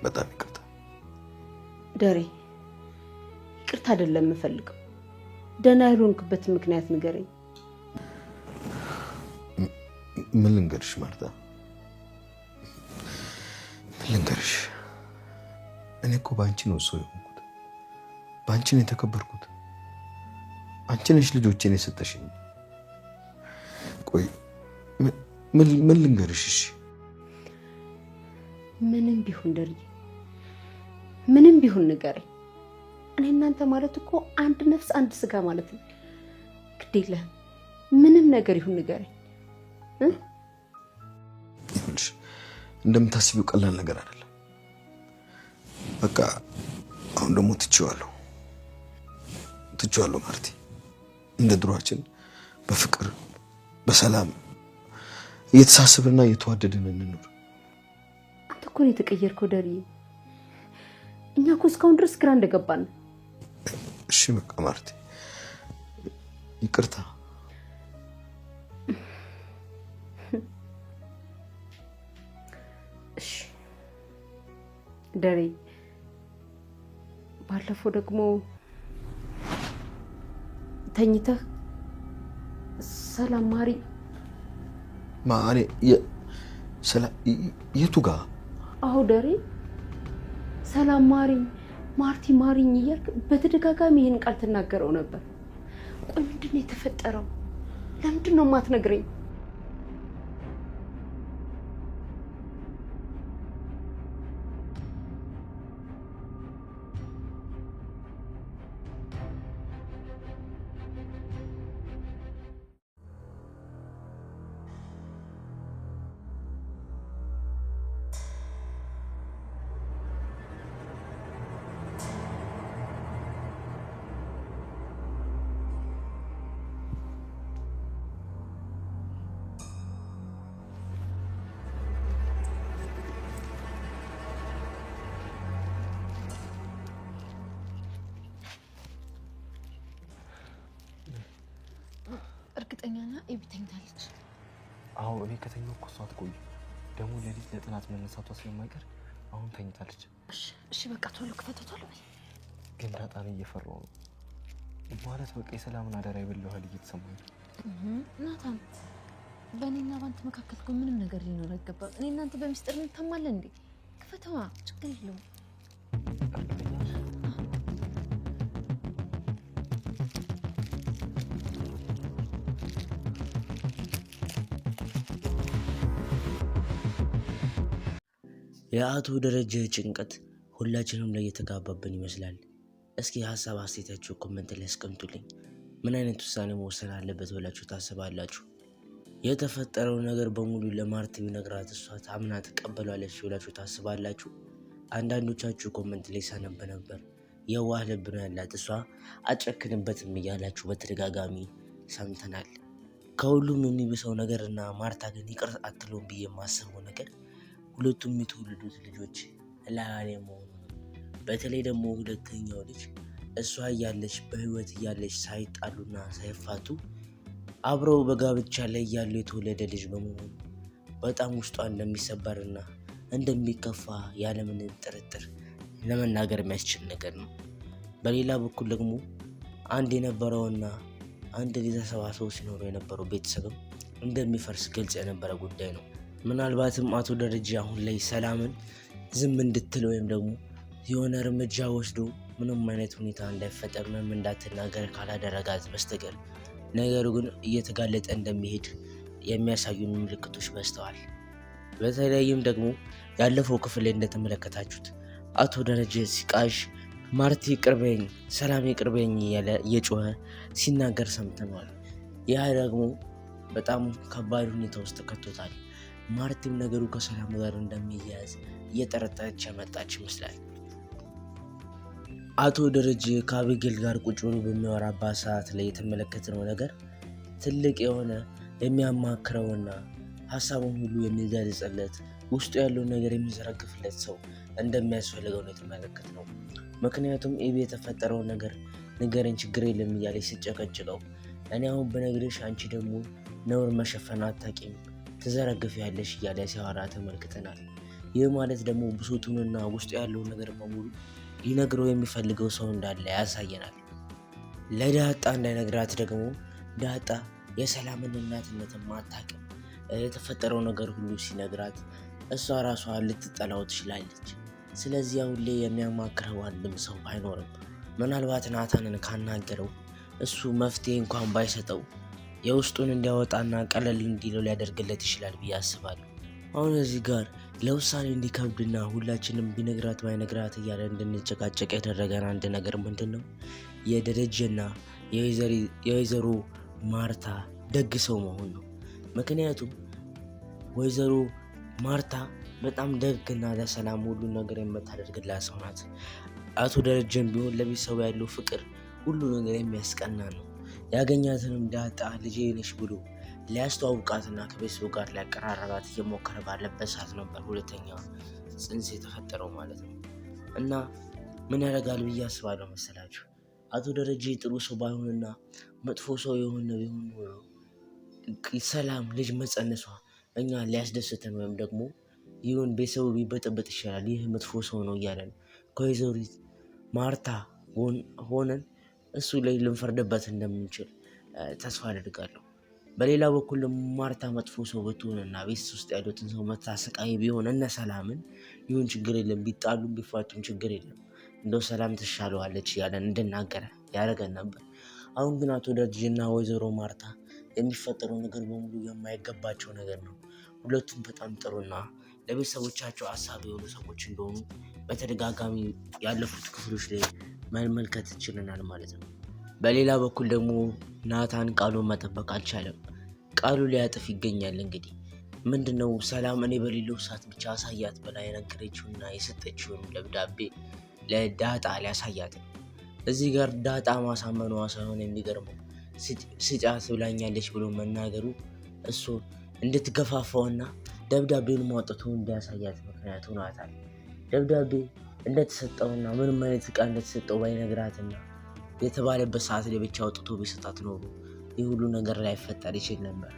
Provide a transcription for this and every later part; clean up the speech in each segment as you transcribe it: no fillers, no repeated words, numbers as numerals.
በጣም ይቅርታ ደሬ። ይቅርታ አይደለም የምፈልገው፣ ደህና ያልሆንክበት ምክንያት ንገረኝ። ምን ልንገርሽ ማርታ? ምን ልንገርሽ? እኔ እኮ በአንቺ ነው ሰው የሆንኩት፣ በአንቺ ነው የተከበርኩት። አንቺ ነሽ ልጆቼን የሰጠሽኝ። ቆይ ምን ልንገርሽ? እሺ ምንም ቢሆን ደርዬ፣ ምንም ቢሆን ንገረኝ። እኔ እናንተ ማለት እኮ አንድ ነፍስ አንድ ስጋ ማለት ነው። ግድ የለህም፣ ምንም ነገር ይሁን ንገረኝ። ይኸውልሽ እንደምታስቢው ቀላል ነገር አይደለም። በቃ አሁን ደግሞ ትቼዋለሁ ማርቴ። እንደ ድሯችን በፍቅር በሰላም እየተሳሰብንና እየተዋደድን እንኖር። አንተ እኮ ነው የተቀየርከው ደርዬ። እኛ እኮ እስካሁን ድረስ ግራ እንደገባን። እሺ በቃ ማርቴ ይቅርታ። እሺ ደሬ፣ ባለፈው ደግሞ ተኝተህ ሰላም ማሪ ማኔ የቱ ጋር? አዎ ደሬ፣ ሰላም ማሪኝ፣ ማርቲ ማሪኝ እያልክ በተደጋጋሚ ይህን ቃል ትናገረው ነበር። ቆይ ምንድን ነው የተፈጠረው? ለምንድን ነው የማትነግረኝ? እርግጠኛና ኤቢ ተኝታለች። አዎ እኔ ከተኛው እኮ እሷ አትቆይም። ደግሞ ሌሊት ለጥናት መነሳቷ ስለማይቀር አሁን ተኝታለች። እሺ በቃ ቶሎ ክፈተው፣ ቶሎ በይ። ግን ዳጣን እየፈራሁ ነው። ማለት በቃ የሰላምን አደራ የበላሁ ያህል እየተሰማኝ ነው። ናታን፣ በእኔና ባንተ መካከል እኮ ምንም ነገር ሊኖር አይገባም። እኔ እናንተ በሚስጥር እንታማለን እንዴ? ክፈተዋ፣ ችግር የለውም። የአቶ ደረጀ ጭንቀት ሁላችንም ላይ የተጋባብን ይመስላል። እስኪ ሀሳብ አስተያየታችሁ ኮሜንት ላይ አስቀምጡልኝ። ምን አይነት ውሳኔ መወሰን አለበት ብላችሁ ታስባላችሁ? የተፈጠረው ነገር በሙሉ ለማርቲ ቢነግራት እሷ ታምና ተቀበሏለች ብላችሁ ታስባላችሁ? አንዳንዶቻችሁ ኮሜንት ላይ ሳነብ ነበር የዋህ ልብ ነው ያላት እሷ አጨክንበትም እያላችሁ በተደጋጋሚ ሰምተናል። ከሁሉም የሚብሰው ነገርና ማርታ ግን ይቅር አትለውም ብዬ የማስበው ነገር ሁለቱም የተወለዱት ልጆች ላያሌ መሆኑ ነው። በተለይ ደግሞ ሁለተኛው ልጅ እሷ እያለች በህይወት እያለች ሳይጣሉና ሳይፋቱ አብረው በጋብቻ ላይ እያሉ የተወለደ ልጅ በመሆኑ በጣም ውስጧ እንደሚሰበርና እንደሚከፋ ያለምንም ጥርጥር ለመናገር የሚያስችል ነገር ነው። በሌላ በኩል ደግሞ አንድ የነበረውና አንድ ጊዜ ተሰባስበው ሲኖሩ የነበረው ቤተሰብም እንደሚፈርስ ግልጽ የነበረ ጉዳይ ነው። ምናልባትም አቶ ደረጀ አሁን ላይ ሰላምን ዝም እንድትል ወይም ደግሞ የሆነ እርምጃ ወስዶ ምንም አይነት ሁኔታ እንዳይፈጠር ምንም እንዳትናገር ካላደረጋት በስተቀር ነገሩ ግን እየተጋለጠ እንደሚሄድ የሚያሳዩን ምልክቶች በዝተዋል። በተለይም ደግሞ ያለፈው ክፍል ላይ እንደተመለከታችሁት አቶ ደረጀ ሲቃዥ ማርቲ ቅርበኝ፣ ሰላም ቅርበኝ እያለ እየጮኸ ሲናገር ሰምተነዋል። ይህ ደግሞ በጣም ከባድ ሁኔታ ውስጥ ከቶታል። ማርቲም ነገሩ ከሰላም ጋር እንደሚያያዝ እየጠረጠረች ያመጣች ይመስላል። አቶ ደረጀ ከአቤጌል ጋር ቁጭ ብሎ በሚያወራባት ሰዓት ላይ የተመለከትነው ነገር ትልቅ የሆነ የሚያማክረውና ሀሳቡን ሁሉ የሚገልጽለት ውስጡ ያለውን ነገር የሚዘረግፍለት ሰው እንደሚያስፈልገው ነው የተመለከትነው። ምክንያቱም ኤቢ የተፈጠረውን ነገር ንገረኝ ችግር የለም እያለች ስጨቀጭቀው እኔ አሁን በነገርሽ አንቺ ደግሞ ነውር መሸፈን አታቂም ትዘረግፊያለሽ እያለ ሲያወራ ተመልክተናል። ይህ ማለት ደግሞ ብሶቱንና ውስጡ ያለውን ነገር በሙሉ ሊነግረው የሚፈልገው ሰው እንዳለ ያሳየናል። ለዳጣ እንዳይነግራት ደግሞ ዳጣ የሰላምን እናትነትን ማታቅም የተፈጠረው ነገር ሁሉ ሲነግራት እሷ ራሷ ልትጠላው ትችላለች። ስለዚህ አሁን ላይ የሚያማክረው አንድም ሰው አይኖርም። ምናልባት ናታንን ካናገረው እሱ መፍትሄ እንኳን ባይሰጠው የውስጡን እንዲያወጣና ቀለል እንዲለው ሊያደርግለት ይችላል ብዬ አስባለሁ። አሁን እዚህ ጋር ለውሳኔ እንዲከብድና ሁላችንም ቢነግራት ባይነግራት እያለ እንድንጨቃጨቅ ያደረገን አንድ ነገር ምንድን ነው? የደረጀና የወይዘሮ ማርታ ደግ ሰው መሆን ነው። ምክንያቱም ወይዘሮ ማርታ በጣም ደግና ለሰላም ሁሉን ነገር የምታደርግላት ሰው ናት። አቶ ደረጀን ቢሆን ለቤተሰቡ ያለው ፍቅር ሁሉ ነገር የሚያስቀና ነው። ያገኛትንም ዳጣ ልጄ ነሽ ብሎ ሊያስተዋውቃትና ከቤተሰቡ ጋር ሊያቀራረባት እየሞከረ ባለበት ሰዓት ነበር ሁለተኛው ጽንስ የተፈጠረው ማለት ነው። እና ምን ያደርጋል ብዬ አስባለሁ መሰላችሁ? አቶ ደረጀ ጥሩ ሰው ባይሆንና መጥፎ ሰው የሆነ ቢሆን ኖሮ ሰላም ልጅ መጸነሷ እኛ ሊያስደስተን ወይም ደግሞ ይሁን ቤተሰቡ ቢበጠበጥ ይሻላል፣ ይህ መጥፎ ሰው ነው እያለን ከወይዘሪት ማርታ ሆነን እሱ ላይ ልንፈርድበት እንደምንችል ተስፋ አደርጋለሁ። በሌላ በኩል ደግሞ ማርታ መጥፎ ሰው ብትሆንና ቤት ውስጥ ያሉትን ሰው መታሰቃይ ቢሆን እነ ሰላምን ይሁን ችግር የለም ቢጣሉም ቢፋቱም ችግር የለም እንደው ሰላም ትሻለዋለች እያለን እንድናገረ ያደረገን ነበር። አሁን ግን አቶ ደረጀና ወይዘሮ ማርታ የሚፈጠረው ነገር በሙሉ የማይገባቸው ነገር ነው። ሁለቱም በጣም ጥሩና ለቤተሰቦቻቸው ሀሳብ የሆኑ ሰዎች እንደሆኑ በተደጋጋሚ ያለፉት ክፍሎች ላይ መመልከት ችለናል ማለት ነው። በሌላ በኩል ደግሞ ናታን ቃሉን መጠበቅ አልቻለም። ቃሉ ሊያጥፍ ይገኛል። እንግዲህ ምንድነው ሰላም እኔ በሌለው ሰዓት ብቻ አሳያት ብላ የነገረችውና የሰጠችውን ደብዳቤ ለዳጣ ሊያሳያት ነው። እዚህ ጋር ዳጣ ማሳመኗ ሳይሆን የሚገርመው ስጫት ብላኛለች ብሎ መናገሩ እሱ እንድትገፋፋውና ደብዳቤውን ማውጣቱ እንዲያሳያት ምክንያት ሆኗታል። ደብዳቤ እንደተሰጠውና ምንም አይነት ዕቃ እንደተሰጠው ባይነግራትና የተባለበት ሰዓት ላይ ብቻ አውጥቶ ቢሰጣት ኖሮ ይህ ሁሉ ነገር ላይፈጠር ይችል ነበር።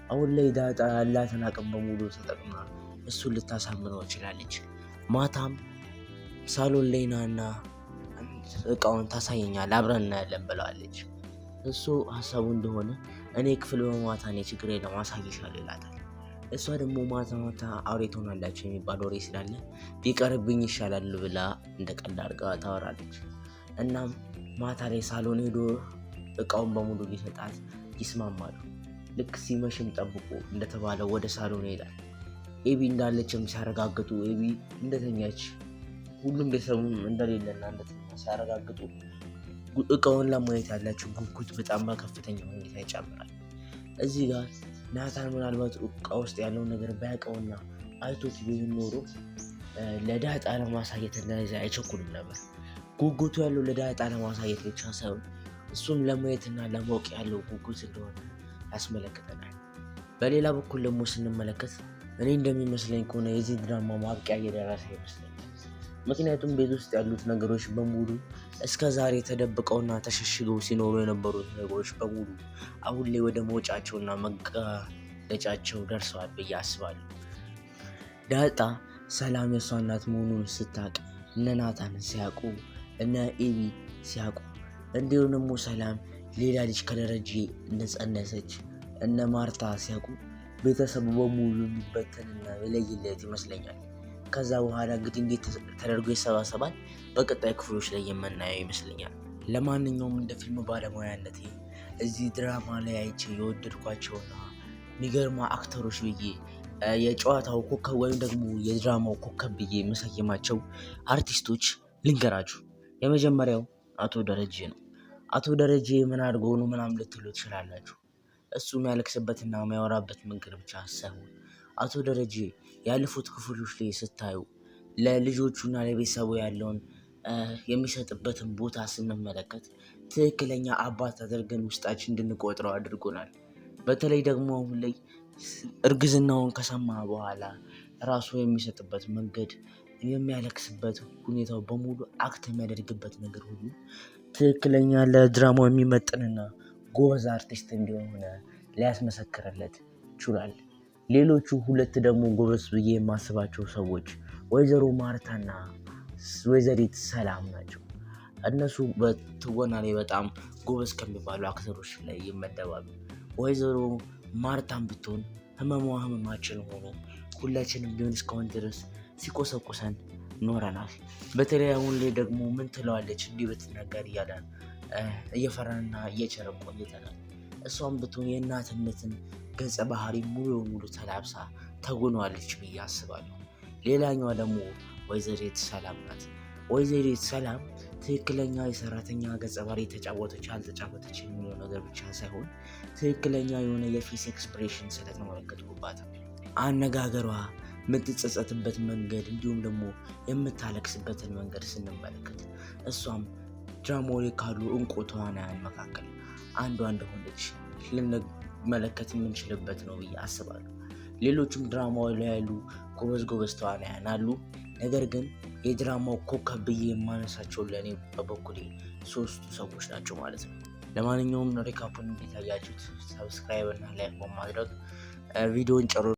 አሁን ላይ ዳጣ ያላትን አቅም በሙሉ ተጠቅማ እሱን ልታሳምነው ትችላለች። ማታም ሳሎን ላይ ናና እቃውን ታሳየኛል አብረን እናያለን ብለዋለች። እሱ ሀሳቡ እንደሆነ እኔ ክፍል በማታ እኔ ችግር የለም አሳይሻለሁ ይላታል። እሷ ደግሞ ማታ ማታ አውሬ ትሆናላችሁ የሚባል ወሬ ስላለ ቢቀርብኝ ይሻላል ብላ እንደ ቀልድ አድርጋ ታወራለች። እናም ማታ ላይ ሳሎን ሄዶ እቃውን በሙሉ ሊሰጣት ይስማማሉ። ልክ ሲመሽም ጠብቆ እንደተባለው ወደ ሳሎን ይሄዳል። ኤቢ እንዳለችም ሲያረጋግጡ ኤቢ እንደተኛች ሁሉም ቤተሰቡም እንደሌለና እንደተኛ ሲያረጋግጡ እቃውን ለማየት ያላቸው ጉጉት በጣም በከፍተኛ ሁኔታ ይጨምራል። እዚህ ጋር ናታን ምናልባት እቃ ውስጥ ያለውን ነገር ባያውቀውና አይቶት ቢሆን ኖሮ ለዳጣ ለማሳየት እንደዚህ አይቸኩልም ነበር። ጉጉቱ ያለው ለዳጣ ለማሳየት ብቻ ሳይሆን እሱም ለማየትና ለማወቅ ያለው ጉጉት እንደሆነ ያስመለክተናል። በሌላ በኩል ደግሞ ስንመለከት እኔ እንደሚመስለኝ ከሆነ የዚህ ድራማ ማብቂያ እየደረሰ ይመስለኛል። ምክንያቱም ቤት ውስጥ ያሉት ነገሮች በሙሉ እስከ ዛሬ ተደብቀውና ተሸሽገው ሲኖሩ የነበሩት ነገሮች በሙሉ አሁን ላይ ወደ መውጫቸውና መጋለጫቸው ደርሰዋል ብዬ አስባለሁ። ዳጣ ሰላም የሷ እናት መሆኑን ስታውቅ እነ ናታን ሲያውቁ እነ ኤቢ ሲያውቁ እንዲሁም ደግሞ ሰላም ሌላ ልጅ ከደረጀ እንደጸነሰች እነ ማርታ ሲያውቁ ቤተሰቡ በሙሉ ሊበተንና የለይለት ይመስለኛል። ከዛ በኋላ እንግዲህ እንዴት ተደርጎ ይሰባሰባል በቀጣይ ክፍሎች ላይ የምናየው ይመስለኛል። ለማንኛውም እንደ ፊልም ባለሙያነቴ እዚህ ድራማ ላይ አይቼ የወደድኳቸውና የሚገርማ አክተሮች ብዬ የጨዋታው ኮከብ ወይም ደግሞ የድራማው ኮከብ ብዬ የምሰይማቸው አርቲስቶች ልንገራችሁ። የመጀመሪያው አቶ ደረጀ ነው። አቶ ደረጀ ምን አድርጎ ነው ምናምን ልትሉ ትችላላችሁ። እሱ የሚያለቅስበትና የሚያወራበት መንገድ ብቻ ሳይሆን አቶ ደረጀ ያለፉት ክፍሎች ላይ ስታዩ ለልጆቹና ለቤተሰቡ ያለውን የሚሰጥበትን ቦታ ስንመለከት ትክክለኛ አባት አድርገን ውስጣችን እንድንቆጥረው አድርጎናል። በተለይ ደግሞ አሁን ላይ እርግዝናውን ከሰማ በኋላ ራሱ የሚሰጥበት መንገድ፣ የሚያለቅስበት ሁኔታው በሙሉ አክት የሚያደርግበት ነገር ሁሉ ትክክለኛ ለድራማው የሚመጥንና ጎበዝ አርቲስት እንዲሆን ሊያስመሰክርለት ችሏል። ሌሎቹ ሁለት ደግሞ ጎበዝ ብዬ የማስባቸው ሰዎች ወይዘሮ ማርታና ወይዘሪት ሰላም ናቸው። እነሱ በትወና ላይ በጣም ጎበዝ ከሚባሉ አክተሮች ላይ ይመደባሉ። ወይዘሮ ማርታም ብትሆን ህመሟ ህመማችን ሆኖ ሁላችንም ቢሆን እስካሁን ድረስ ሲቆሰቁሰን ኖረናል። በተለይ አሁን ላይ ደግሞ ምን ትለዋለች እንዲህ ብትናገር እያለን እየፈራንና እየቸረን ቆይተናል። እሷም ብትሆን የእናትነትን ገጸ ባህሪ ሙሉ በሙሉ ተላብሳ ተጉኗለች ብዬ አስባለሁ። ሌላኛዋ ደግሞ ወይዘሪት ሰላም ናት። ወይዘሪት ሰላም ትክክለኛ የሰራተኛ ገጸ ባህሪ ተጫወተች አልተጫወተች የሚለው ነገር ብቻ ሳይሆን ትክክለኛ የሆነ የፌስ ኤክስፕሬሽን ስለተመለከትኩባት አነጋገሯ፣ የምትጸጸትበት መንገድ እንዲሁም ደግሞ የምታለቅስበትን መንገድ ስንመለከት እሷም ድራማው ላይ ካሉ እንቁ ተዋናያን መካከል አንዷ እንደሆነች ልንመለከት የምንችልበት ነው ብዬ አስባለሁ። ሌሎችም ድራማው ላይ ያሉ ጎበዝ ተዋናያን አሉ። ነገር ግን የድራማው ኮከብ ብዬ የማነሳቸው ለእኔ በበኩሌ 3 ሰዎች ናቸው ማለት ነው። ለማንኛውም ሪካፑን እንዴት አያችሁት? ሰብስክራይብ እና ላይክ በማድረግ ቪዲዮን ጨርሱ።